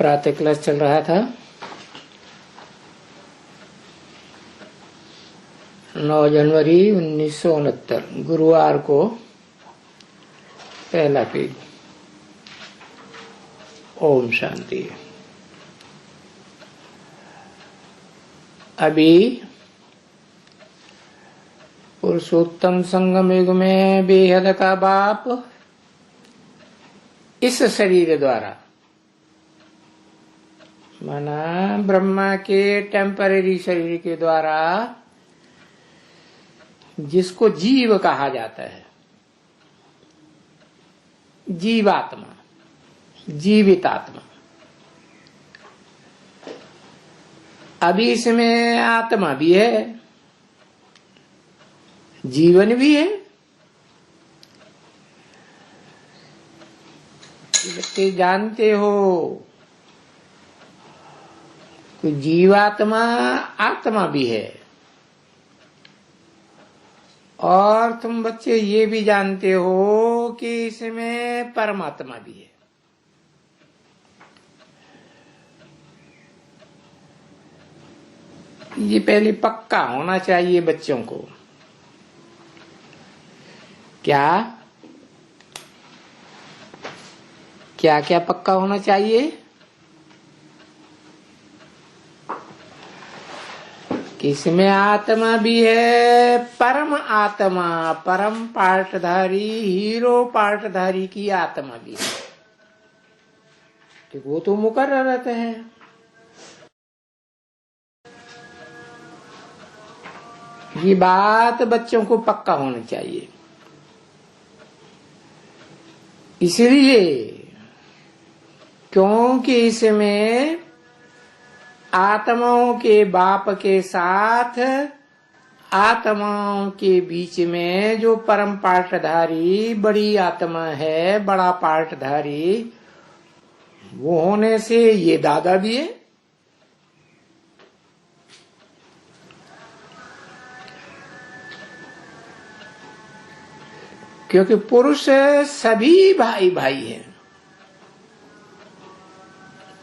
प्रातः क्लास चल रहा था। 9 जनवरी 1969 गुरुवार को पहला पेज। ओम शांति। अभी पुरुषोत्तम संगम युग में बेहद का बाप इस शरीर द्वारा माना ब्रह्मा के टेम्परेरी शरीर के द्वारा जिसको जीव कहा जाता है, जीवात्मा, जीवित आत्मा, अभी इसमें आत्मा भी है, जीवन भी है। बच्चे जानते हो कि जीवात्मा आत्मा भी है, और तुम बच्चे ये भी जानते हो कि इसमें परमात्मा भी है। ये पहले पक्का होना चाहिए बच्चों को। क्या क्या क्या पक्का होना चाहिए? इसमें आत्मा भी है, परम आत्मा, परम पार्टधारी, हीरो पार्टधारी की आत्मा भी है। तो वो तो मुकर्रर रहते हैं। ये बात बच्चों को पक्का होना चाहिए। इसलिए क्योंकि इसमें आत्माओं के बाप के साथ आत्माओं के बीच में जो परम पार्टधारी बड़ी आत्मा है, बड़ा पार्टधारी, वो होने से ये दादा भी है। क्योंकि पुरुष सभी भाई भाई हैं।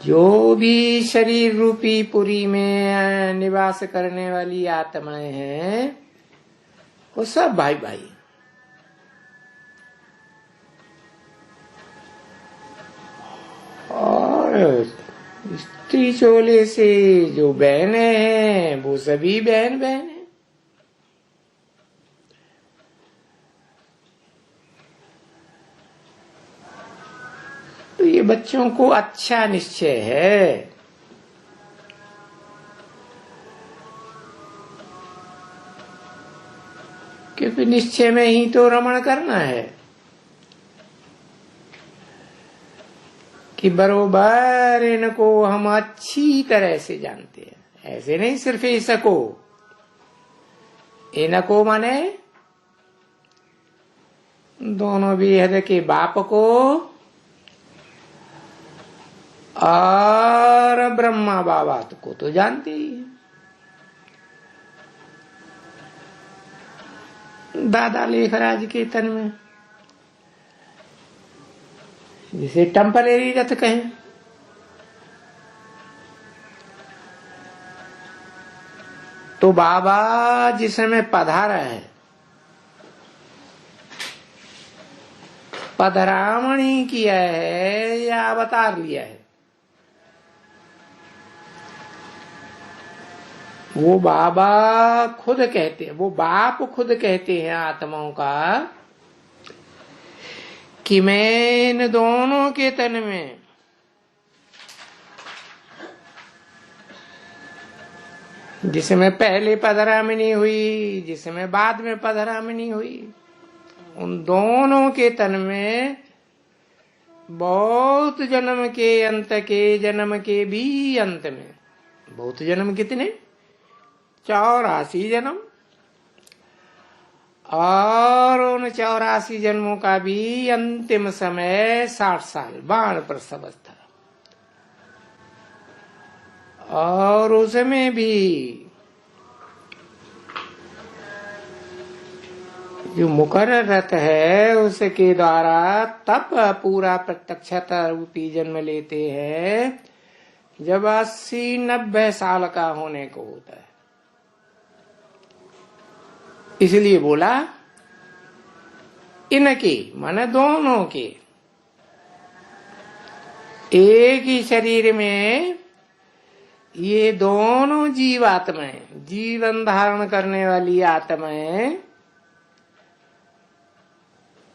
जो भी शरीर रूपी पुरी में निवास करने वाली आत्माएं हैं, वो सब भाई भाई। और स्त्री चोले से जो बहनें हैं वो सभी बहन बहन हैं। तो ये बच्चों को अच्छा निश्चय है। क्योंकि निश्चय में ही तो रमण करना है कि बरोबर इनको हम अच्छी तरह से जानते हैं। ऐसे नहीं सिर्फ इसको, इनको माने दोनों बेहद के बाप को और ब्रह्मा बाबा को तो जानते ही है। दादा लेखराज के तन में जिसे टेम्परेरी रथ कहे, तो बाबा जिस समय पधारा है, पधरामणी किया है या अवतार लिया है, वो बाबा खुद कहते हैं, वो बाप खुद कहते हैं आत्माओं का कि मैं इन दोनों के तन में जिसमें पहले पधरामणी हुई, जिसमें बाद में पधरामणी हुई, उन दोनों के तन में बहुत जन्म के अंत के जन्म के भी अंत में, बहुत जन्म कितने? 84 जन्म, और उन 84 जन्मों का भी अंतिम समय 60 साल, बाण प्रसवस्था। और उसमें भी जो मुकर्रर रत है उसके द्वारा तब पूरा प्रत्यक्षता रूपी जन्म लेते हैं जब 80-90 साल का होने को होता है। इसलिए बोला इनके माने दोनों के एक ही शरीर में ये दोनों जीवात्माएं, जीवन धारण करने वाली आत्माएं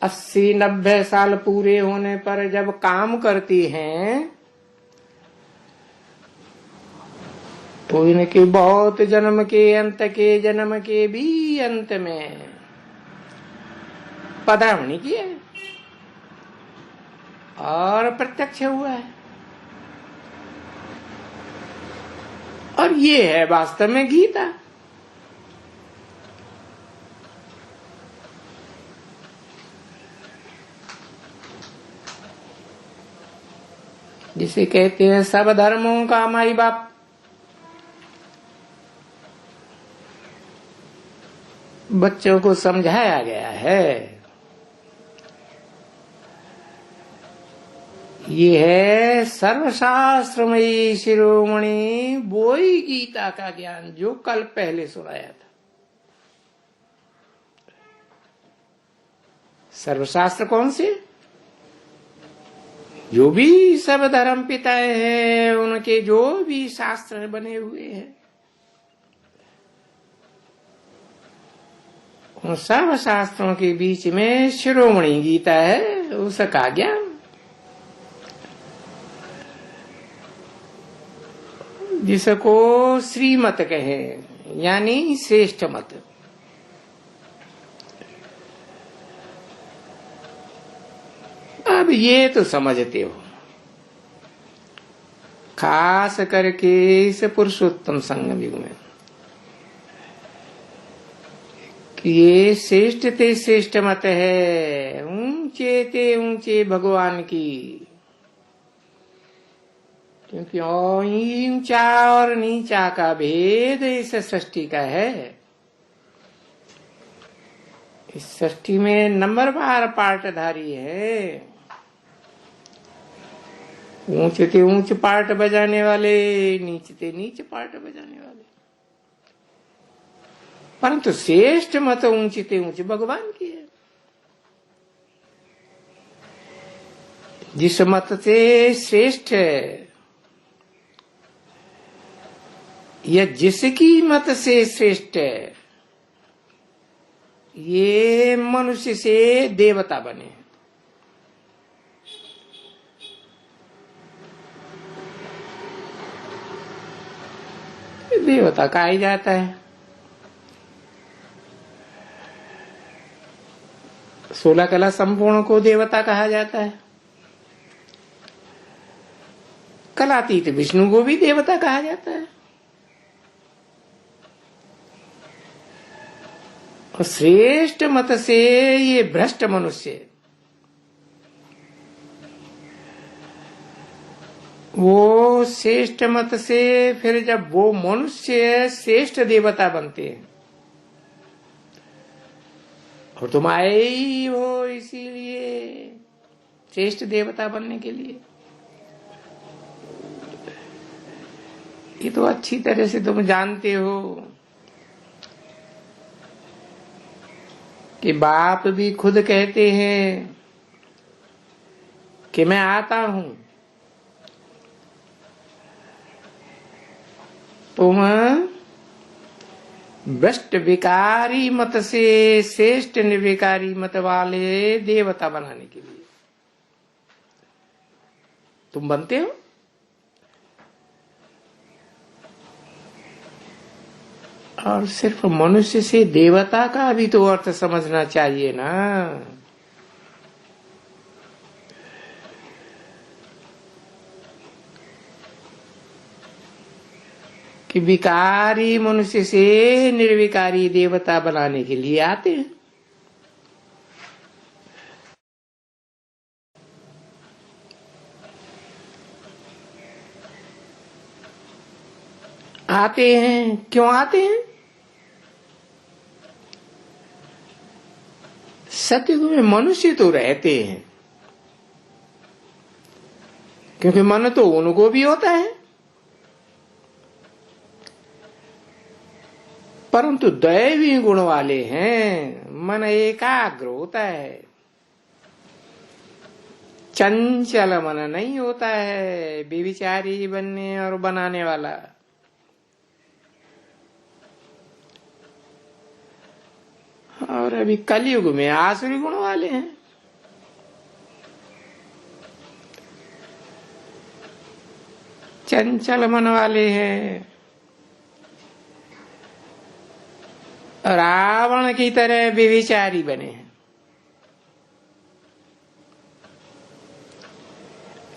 80-90 साल पूरे होने पर जब काम करती हैं तो इनके बहुत जन्म के अंत के जन्म के भी अंत में पधरामणि की है और प्रत्यक्ष हुआ है। और ये है वास्तव में गीता। जिसे कहते हैं सब धर्मों का माई बाप। बच्चों को समझाया गया है। ये है सर्वशास्त्रमयी शिरोमणि, वो ही गीता का ज्ञान जो कल पहले सुनाया था। सर्वशास्त्र कौन से? जो भी सब धर्म पिताएं हैं उनके जो भी शास्त्र बने हुए हैं, उन सब शास्त्रों के बीच में शिरोमणि गीता है, उसका ज्ञान। जिसको श्रीमत कहे यानी श्रेष्ठ मत। अब ये तो समझते हो, खास करके इस पुरुषोत्तम संगम युग में, कि ये श्रेष्ठ ते श्रेष्ठ मत है, ऊंचे ते ऊंचे भगवान की। क्योंकि ऊंचा और नीचा का भेद इस सृष्टि का है। इस सृष्टि में नंबरवार पार्टधारी है। ऊंचे ते ऊंच पार्ट बजाने वाले, नीचे ते नीचे पार्ट बजाने वाले। परंतु श्रेष्ठ मत ऊंचे ते ऊंचे भगवान की है। जिस मत से श्रेष्ठ है या जिसकी मत से श्रेष्ठ है, ये मनुष्य से देवता बने। देवता कहा ही जाता है। 16 कला संपूर्ण को देवता कहा जाता है। कलातीत विष्णु को भी देवता कहा जाता है। और श्रेष्ठ मत से ये भ्रष्ट मनुष्य, वो श्रेष्ठ मत से फिर जब वो मनुष्य श्रेष्ठ देवता बनते हैं, और तुम आए ही हो इसीलिए श्रेष्ठ देवता बनने के लिए। ये तो अच्छी तरह से तुम जानते हो कि बाप भी खुद कहते हैं कि मैं आता हूं, तुम भ्रष्ट विकारी मत से श्रेष्ठ निर्विकारी मत वाले देवता बनाने के लिए तुम बनते हो। और सिर्फ मनुष्य से देवता का भी तो अर्थ समझना चाहिए ना। कि विकारी मनुष्य से निर्विकारी देवता बनाने के लिए आते हैं। आते हैं, क्यों आते हैं? सतयुग में मनुष्य तो रहते हैं, क्योंकि मन तो उनको भी होता है। परंतु दैवी गुण वाले हैं, मन एकाग्र होता है, चंचल मन नहीं होता है, बेविचारी बनने और बनाने वाला। और अभी कलयुग में आसुरी गुण वाले हैं, चंचल मन वाले हैं, रावण की तरह बेविचारी बने हैं।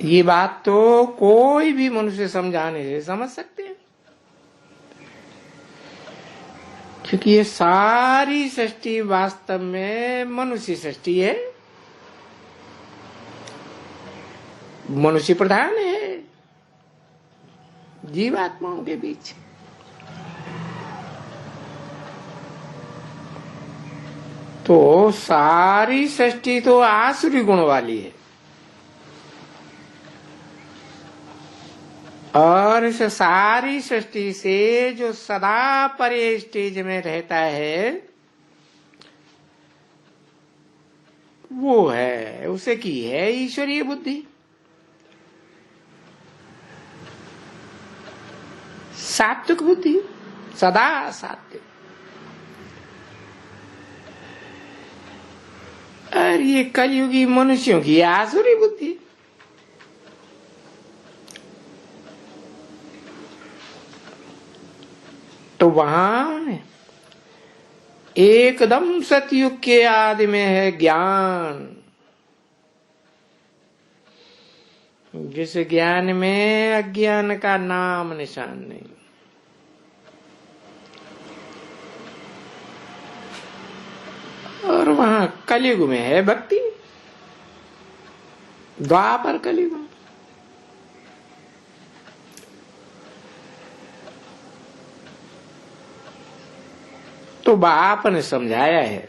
ये बात तो कोई भी मनुष्य समझाने से समझ सकते हैं, क्योंकि ये सारी सृष्टि वास्तव में मनुष्य सृष्टि है, मनुष्य प्रधान है जीवात्माओं के बीच। तो सारी सृष्टि तो आसुरी गुण वाली है, और इस सारी सृष्टि से जो सदा परे स्टेज में रहता है वो है, उसे की है ईश्वरीय बुद्धि, सात्विक बुद्धि, सदा सात्विक। और ये कलयुगी मनुष्यों की आसुरी बुद्धि। तो वहां एकदम सतयुग के आदि में है ज्ञान, जिस ज्ञान में अज्ञान का नाम निशान नहीं। और वहां कलयुग में है भक्ति, द्वापर कलयुग में। तो बाप ने समझाया है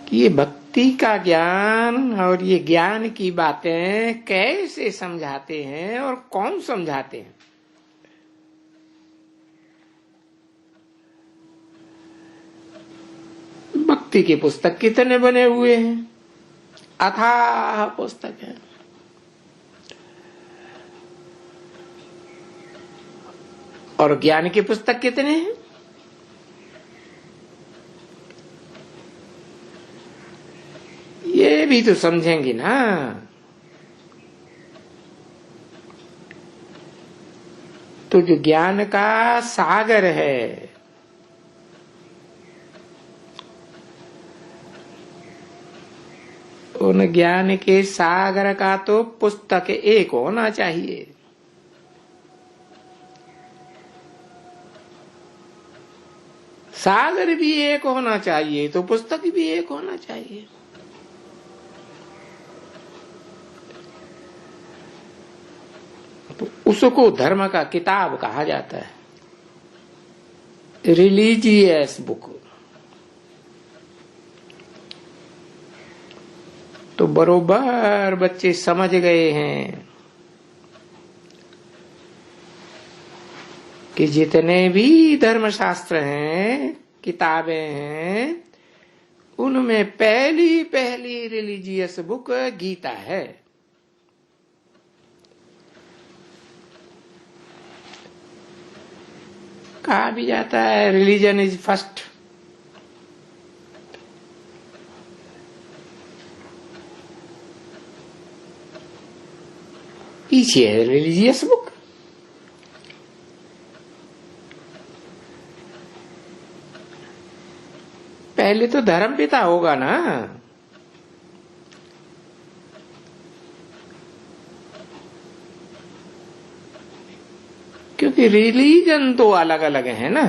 कि ये भक्ति का ज्ञान और ये ज्ञान की बातें कैसे समझाते हैं और कौन समझाते हैं। भक्ति की पुस्तक कितने बने हुए हैं, अथाह पुस्तक है। और ज्ञान की पुस्तक कितने हैं, ये भी तो समझेंगे ना। तो जो ज्ञान का सागर है, उन ज्ञान के सागर का तो पुस्तक एक होना चाहिए। सागर भी एक होना चाहिए तो पुस्तक भी एक होना चाहिए। तो उसको धर्म का किताब कहा जाता है, रिलीजियस बुक। तो बरोबर बच्चे समझ गए हैं कि जितने भी धर्मशास्त्र हैं, किताबें हैं, उनमें पहली पहली रिलीजियस बुक गीता है। कहा भी जाता है रिलीजन इज फर्स्ट। पीछे है रिलीजियस बुक। पहले तो धर्म पिता होगा ना, क्योंकि रिलीजन तो अलग अलग है ना।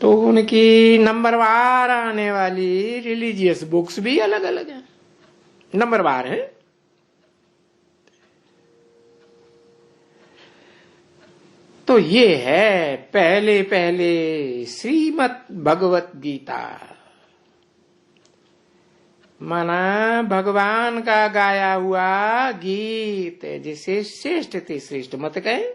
तो उनकी नंबरवार आने वाली रिलीजियस बुक्स भी अलग अलग हैं, नंबरवार हैं। तो ये है पहले पहले श्रीमद् भगवत गीता। माना भगवान का गाया हुआ गीत जिसे श्रेष्ठ ते श्रेष्ठ मत कहे।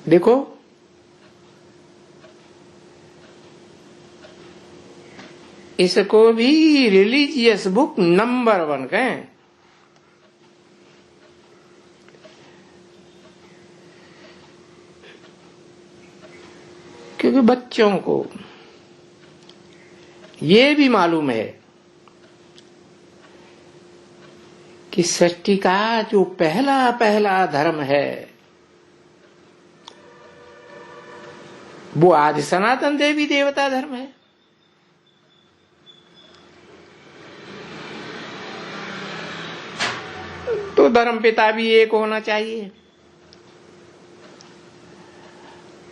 देखो इसको भी रिलीजियस बुक नंबर 1 कहें। क्योंकि बच्चों को ये भी मालूम है कि सृष्टि का जो पहला पहला धर्म है वो आदि सनातन देवी देवता धर्म है। तो धर्म पिता भी एक होना चाहिए।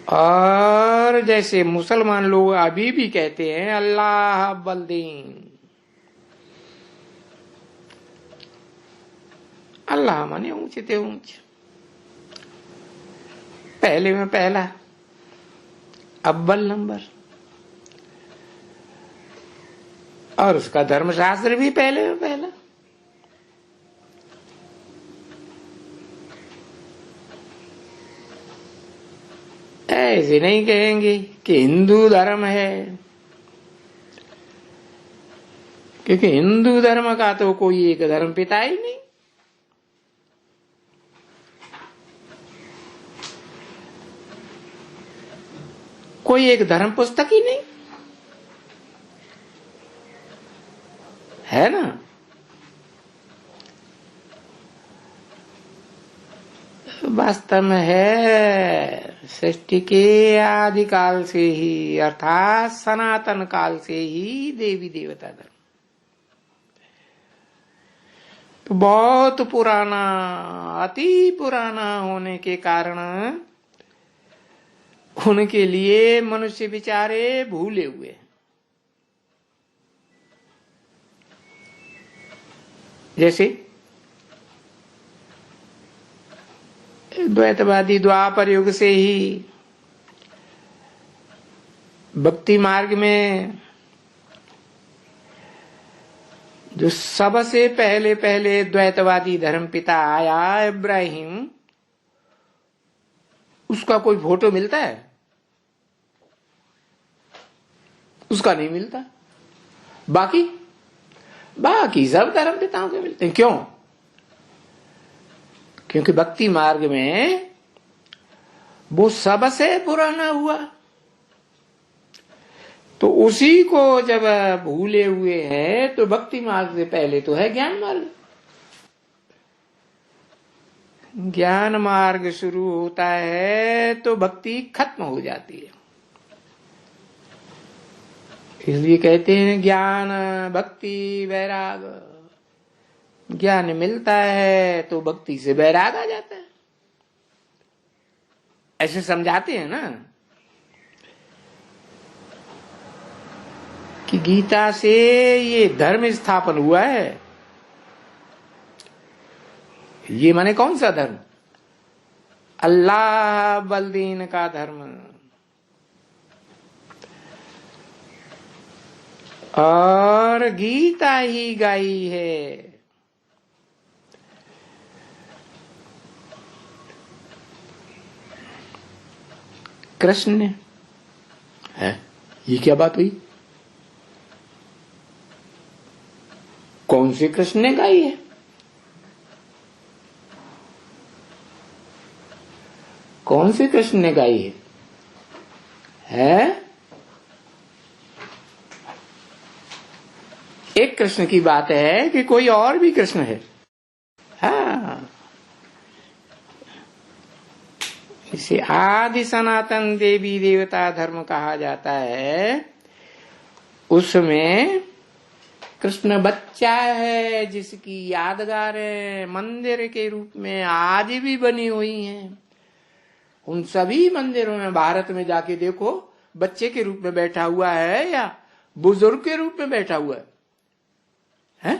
और जैसे मुसलमान लोग अभी भी कहते हैं अल्लाह बल्दीन, अल्लाह माने ऊंचे ते ऊंचे, पहले में पहला, अव्वल नंबर। और उसका धर्मशास्त्र भी पहले में पहला। ऐसे नहीं कहेंगे कि हिंदू धर्म है, क्योंकि हिंदू धर्म का तो कोई एक धर्म पिता ही नहीं। कोई एक धर्म पुस्तक ही नहीं है ना। वास्तव में है सृष्टि के आदिकाल से ही अर्थात सनातन काल से ही देवी देवता धर्म तो बहुत पुराना, अति पुराना होने के कारण उनके लिए मनुष्य बेचारे भूले हुए। जैसे द्वैतवादी द्वापर युग से ही भक्ति मार्ग में जो सबसे पहले पहले द्वैतवादी धर्म पिता आया इब्राहिम, उसका कोई फोटो मिलता है? उसका नहीं मिलता। बाकी सब धर्म पिताओं के मिलते हैं। क्यों? क्योंकि भक्ति मार्ग में वो सबसे पुराना हुआ, तो उसी को जब भूले हुए हैं तो भक्ति मार्ग से पहले तो है ज्ञान मार्ग। ज्ञान मार्ग शुरू होता है तो भक्ति खत्म हो जाती है। इसलिए कहते हैं ज्ञान भक्ति वैराग। ज्ञान मिलता है तो भक्ति से वैराग आ जाता है। ऐसे समझाते हैं ना कि गीता से ये धर्म स्थापन हुआ है। ये माने कौन सा धर्म? अल्लाह बल्दीन का धर्म। और गीता ही गाई है। कृष्ण ने है। ये क्या बात हुई? कौन से कृष्ण ने गाई है? कौन से कृष्ण ने गाई है? एक कृष्ण की बात है कि कोई और भी कृष्ण है? हाँ, इसे आदि सनातन देवी देवता धर्म कहा जाता है। उसमें कृष्ण बच्चा है जिसकी यादगारें मंदिर के रूप में आज भी बनी हुई हैं। उन सभी मंदिरों में भारत में जाके देखो, बच्चे के रूप में बैठा हुआ है या बुजुर्ग के रूप में बैठा हुआ है?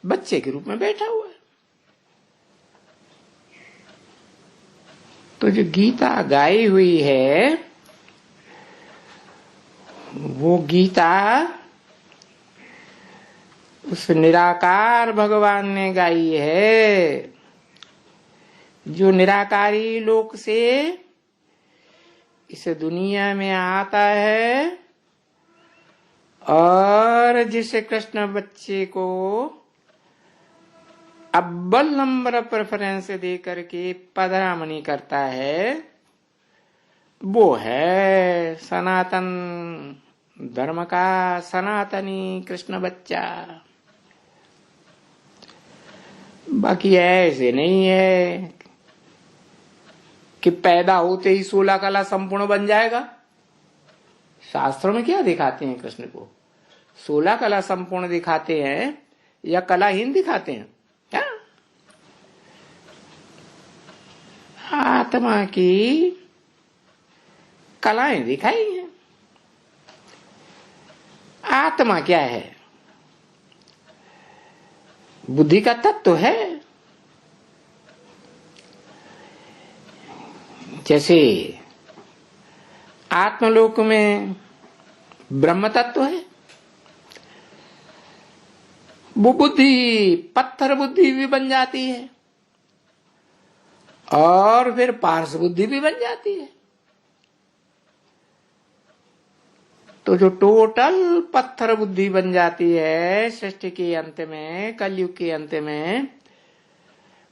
बच्चे के रूप में बैठा हुआ है। तो जो गीता गाई हुई है वो गीता उस निराकार भगवान ने गाई है, जो निराकारी लोक से इस दुनिया में आता है और जिस कृष्ण बच्चे को अव्वल नंबर प्रेफरेंस दे करके पधरामणी करता है, वो है सनातन धर्म का सनातनी कृष्ण बच्चा। बाकी ऐसे नहीं है कि पैदा होते ही 16 कला संपूर्ण बन जाएगा। शास्त्रों में क्या दिखाते हैं कृष्ण को? 16 कला संपूर्ण दिखाते हैं या कलाहीन दिखाते हैं? क्या आत्मा की कलाएं दिखाई हैं। आत्मा क्या है? बुद्धि का तत्व है। जैसे आत्मलोक में ब्रह्म तत्व है, वो बुद्धि पत्थर बुद्धि भी बन जाती है और फिर पार्श बुद्धि भी बन जाती है। तो जो टोटल पत्थर बुद्धि बन जाती है सृष्टि के अंत में, कलयुग के अंत में,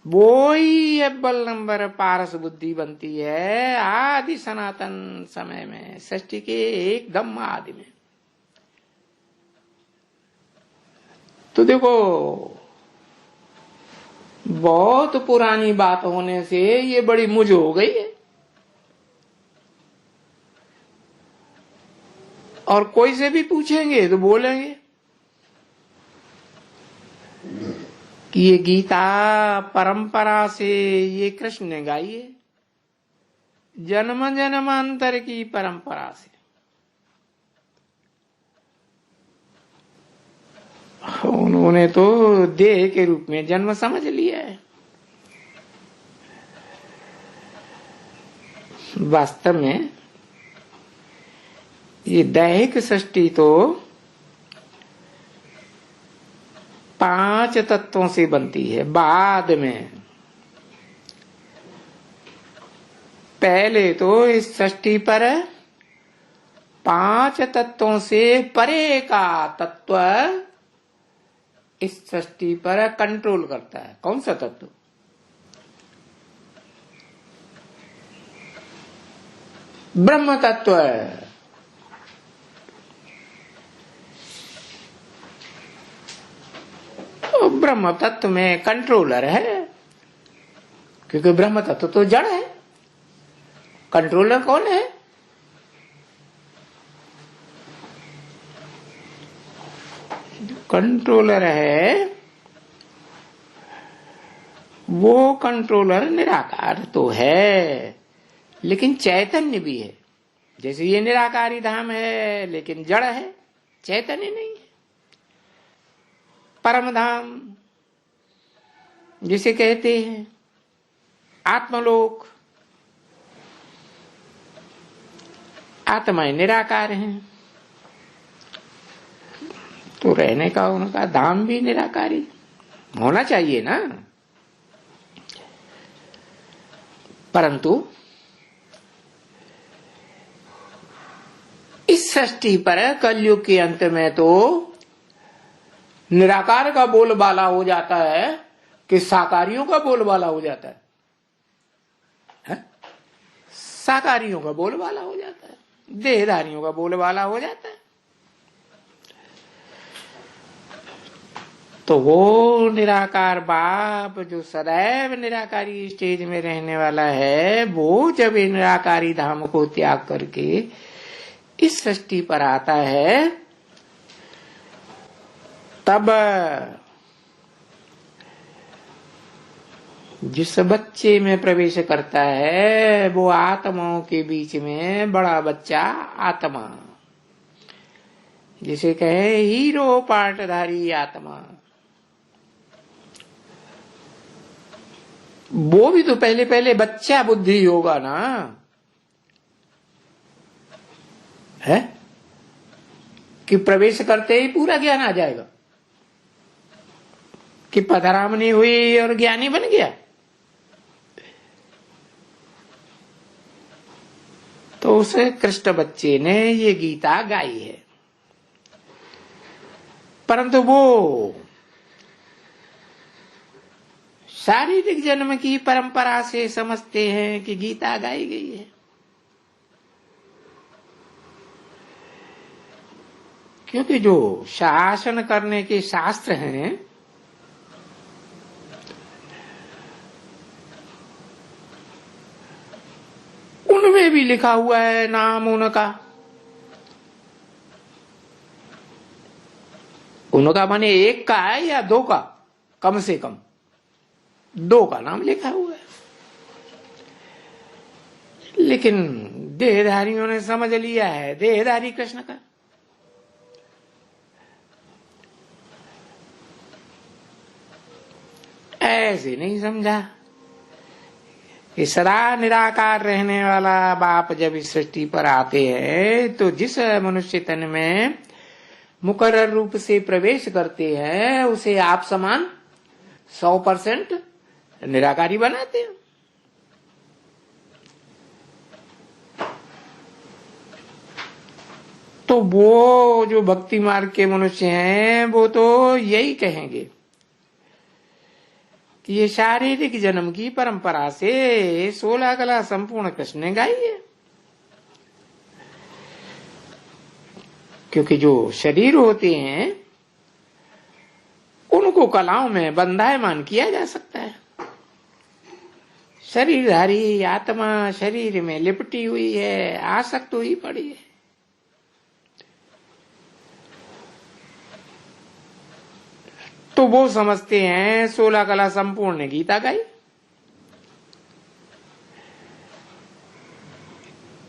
वो ही अव्वल नंबर पारस बुद्धि बनती है आदि सनातन समय में, सृष्टि के एकदम आदि में। तो देखो, बहुत पुरानी बात होने से ये बड़ी मुझ हो गई है। और कोई से भी पूछेंगे तो बोलेंगे कि ये गीता परंपरा से ये कृष्ण ने गाई है, जन्म जन्मांतर की परंपरा से। उन्होंने तो देह के रूप में जन्म समझ लिया है। वास्तव में ये दैहिक सृष्टि तो 5 तत्वों से बनती है। बाद में पहले तो इस सृष्टि पर 5 तत्वों से परे का तत्व इस सृष्टि पर कंट्रोल करता है। कौन सा तत्व? ब्रह्म तत्व है। तो ब्रह्म तत्व में कंट्रोलर है, क्योंकि ब्रह्म तत्व तो जड़ है। कंट्रोलर कौन है? कंट्रोलर है वो कंट्रोलर निराकार तो है, लेकिन चैतन्य भी है। जैसे ये निराकारी धाम है लेकिन जड़ है, चैतन्य नहीं है। परम धाम जिसे कहते हैं आत्मलोक, आत्माएं निराकार हैं, तो रहने का उनका धाम भी निराकारी होना चाहिए ना। परंतु इस सृष्टि पर कलयुग के अंत में तो निराकार का बोलबाला हो जाता है कि साकारियों का बोलबाला हो जाता है? साकारियों का बोलबाला हो जाता है, देहधारियों का बोलबाला हो जाता है। तो वो निराकार बाप जो सदैव निराकारी स्टेज में रहने वाला है, वो जब निराकारी धाम को त्याग करके इस सृष्टि पर आता है, तब जिस बच्चे में प्रवेश करता है वो आत्माओं के बीच में बड़ा बच्चा आत्मा, जिसे कहे हीरो पाटधारी आत्मा, वो भी तो पहले पहले बच्चा बुद्धि होगा ना, है? कि प्रवेश करते ही पूरा ज्ञान आ जाएगा, कि पधरामनी हुई और ज्ञानी बन गया। तो उस कृष्ण बच्चे ने ये गीता गाई है, परंतु वो शारीरिक जन्म की परंपरा से समझते हैं कि गीता गाई गई है। क्योंकि जो शासन करने के शास्त्र हैं उनमें भी लिखा हुआ है नाम उनका। उनका माने एक का है या दो का, कम से कम दो का नाम लिखा हुआ है। लेकिन देहधारियों ने समझ लिया है देहधारी कृष्ण का। ऐसे नहीं समझा कि सदा निराकार रहने वाला बाप जब इस सृष्टि पर आते हैं तो जिस मनुष्य तन में मुकर्रर रूप से प्रवेश करते हैं उसे आप समान 100% निराकारी बनाते हैं। तो वो जो भक्ति मार्ग के मनुष्य हैं वो तो यही कहेंगे कि ये शारीरिक जन्म की परंपरा से 16 कला संपूर्ण कृष्ण ने गाई है। क्योंकि जो शरीर होते हैं उनको कलाओं में बंधायमान किया जा सकता है। शरीरधारी आत्मा शरीर में लिपटी हुई है, आसक्त हुई पड़ी है। तो वो समझते हैं 16 कला संपूर्ण ने गीता गाई।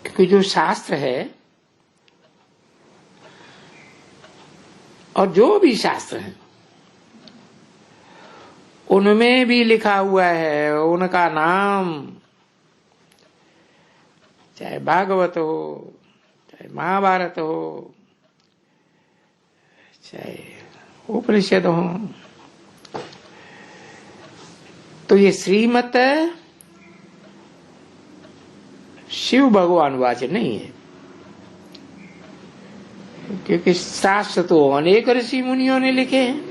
क्योंकि जो शास्त्र है और जो भी शास्त्र है उनमें भी लिखा हुआ है उनका नाम, चाहे भागवत हो, चाहे महाभारत हो, चाहे उपनिषद हो। तो ये श्रीमत शिव भगवान वाच नहीं है। क्योंकि शास्त्र तो अनेक ऋषि मुनियों ने लिखे हैं,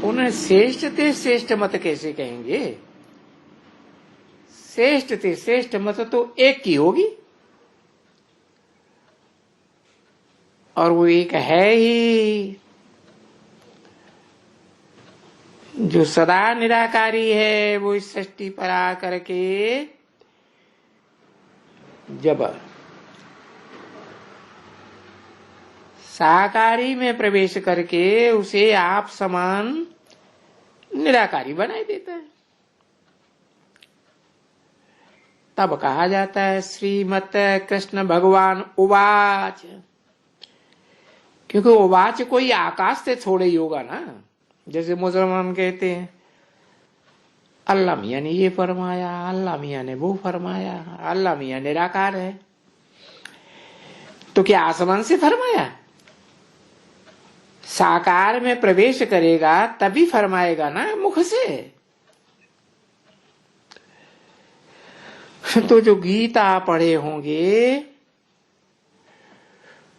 उन्हें श्रेष्ठ ते श्रेष्ठ मत कैसे कहेंगे? श्रेष्ठ ते श्रेष्ठ मत तो एक की होगी, और वो एक है ही जो सदा निराकारी है। वो इस सृष्टि पर आकर के जब साकारी में प्रवेश करके उसे आप समान निराकारी बनाई देता है, तब कहा जाता है श्रीमत कृष्ण भगवान उवाच। क्योंकि उवाच कोई आकाश से थोड़े ही होगा ना। जैसे मुसलमान कहते हैं अल्लाह मियां ने ये फरमाया, अल्लाह मियां ने वो फरमाया, अल्लाह मियां निराकार है। तो क्या आसमान से फरमाया? साकार में प्रवेश करेगा तभी फरमाएगा ना मुख से। तो जो गीता पढ़े होंगे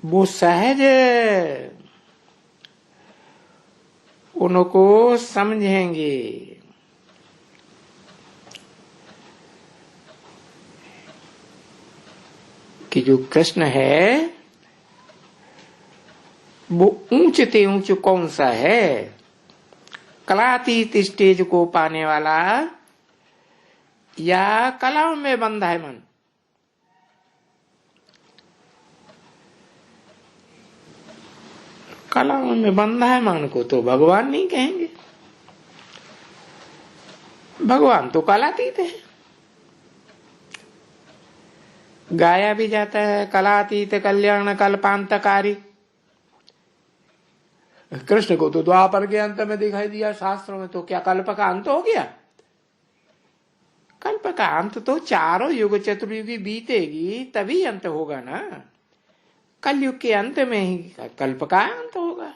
वो सहज उनको समझेंगे कि जो कृष्ण है वो ऊंच ते ऊंच कौन सा है, कलातीत स्टेज को पाने वाला या कलाओं में बंधा है मन। कलाओं में बंधा है मन को तो भगवान नहीं कहेंगे। भगवान तो कलातीत है। गाया भी जाता है कलातीत कल्याण कल्पांतकारी। कृष्ण को तो द्वापर के अंत में दिखाई दिया शास्त्रों में, तो क्या कल्प का अंत हो गया? कल्प का अंत तो चारों युग चतुर्युगी बीतेगी तभी अंत होगा ना। कलयुग के अंत में ही कल्प का अंत होगा।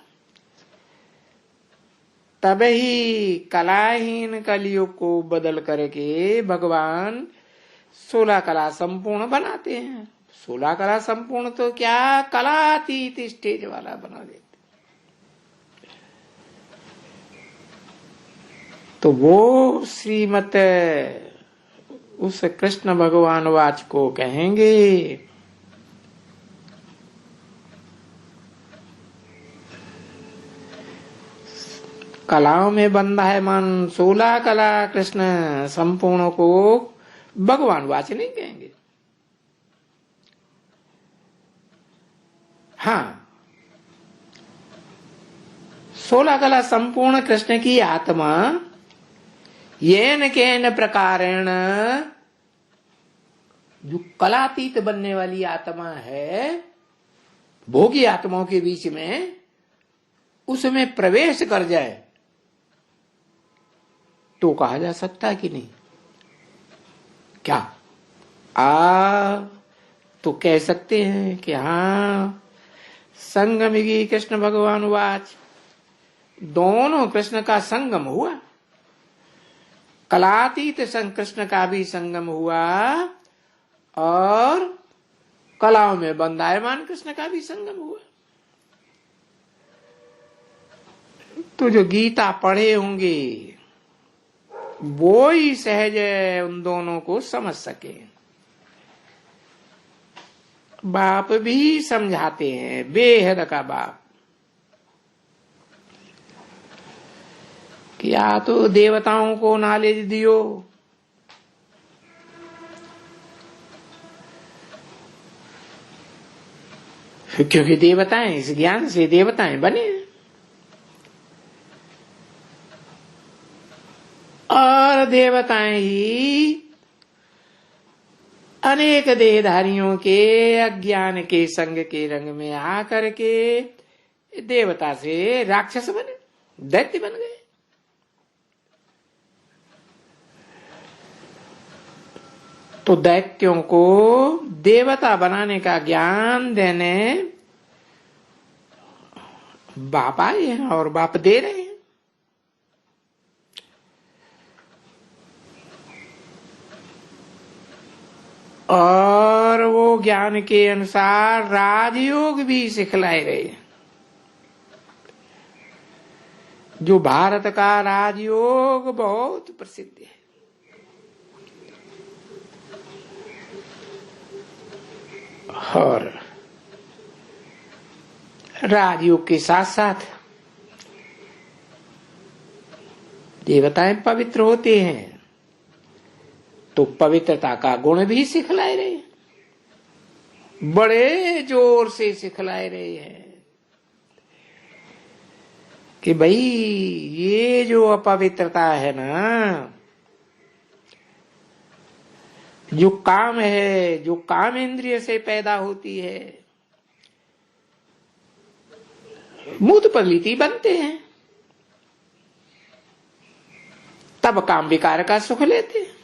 तब ही कलाहीन कलयुग को बदल करके भगवान 16 कला संपूर्ण बनाते हैं। 16 कला संपूर्ण तो क्या, कलातीत स्टेज वाला बना देते। तो वो श्रीमत उस कृष्ण भगवान वाच को कहेंगे। कलाओं में बंधा है मन, 16 कला कृष्ण संपूर्ण को भगवान वाच नहीं कहेंगे। हाँ, 16 कला संपूर्ण कृष्ण की आत्मा येन केन प्रकारेण, जो कलातीत बनने वाली आत्मा है, भोगी आत्माओं के बीच में उसमें प्रवेश कर जाए तो कहा जा सकता है कि नहीं? क्या तो कह सकते हैं कि हाँ, संगमिगी कृष्ण भगवान वाच, दोनों कृष्ण का संगम हुआ। कलातीत कृष्ण का भी संगम हुआ और कलाओं में बंधायमान कृष्ण का भी संगम हुआ। तो जो गीता पढ़े होंगे वो ही सहज उन दोनों को समझ सके। बाप भी समझाते हैं, बेहद का बाप, कि या तो देवताओं को नॉलेज दियो, क्योंकि देवताएं, इस ज्ञान से देवताएं बने, और देवताएं ही अनेक देहधारियों के अज्ञान के संग के रंग में आकर के देवता से राक्षस बने, दैत्य बन गए। तो दैत्यों को देवता बनाने का ज्ञान देने बाप आए हैं और बाप दे रहे हैं। और वो ज्ञान के अनुसार राजयोग भी सिखलाए रहे हैं। जो भारत का राजयोग बहुत प्रसिद्ध है। और राजयोग के साथ साथ देवताएं पवित्र होते हैं, तो पवित्रता का गुण भी सिखलाए रहे हैं, बड़े जोर से सिखलाए रहे हैं कि भाई ये जो अपवित्रता है ना, जो काम है, जो काम इंद्रिय से पैदा होती है, मूत पगलीति बनते हैं, तब काम विकार का सुख लेते हैं।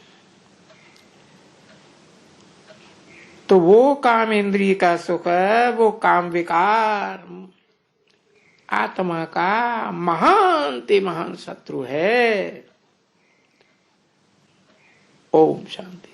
तो वो काम इंद्रिय का सुख, वो काम विकार आत्मा का महान ते महान शत्रु है। ओम शांति।